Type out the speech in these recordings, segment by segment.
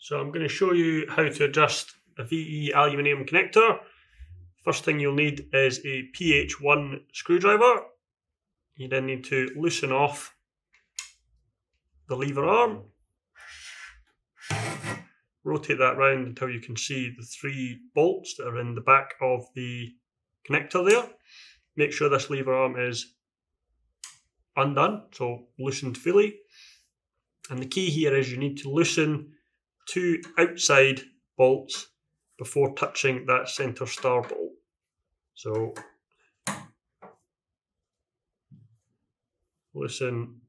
So I'm going to show you how to adjust a VE aluminium connector. First thing you'll need is a PH1 screwdriver. You then need to loosen off the lever arm. Rotate that round until you can see the 3 bolts that are in the back of the connector there. Make sure this lever arm is undone, so loosened fully. And the key here is you need to loosen 2 outside bolts before touching that center star bolt. So loosen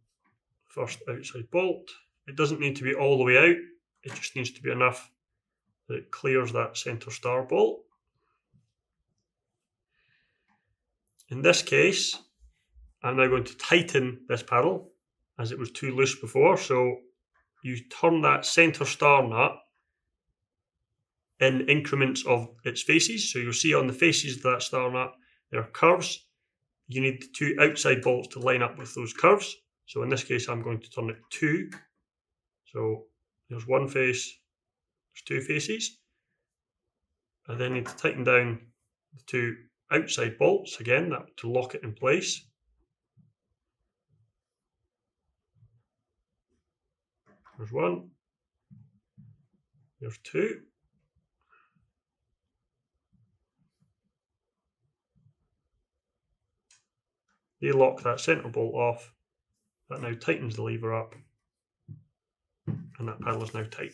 first outside bolt. It doesn't need to be all the way out, it just needs to be enough that it clears that center star bolt. In this case, I'm now going to tighten this paddle as it was too loose before. So you turn that center star nut in increments of its faces. So you'll see on the faces of that star nut, there are curves. You need the 2 outside bolts to line up with those curves. So in this case, I'm going to turn it 2. So there's 1 face, there's 2 faces. I then need to tighten down the 2 outside bolts again, that to lock it in place. There's 1. There's 2. They lock that center bolt off. That now tightens the lever up, and that paddle is now tight.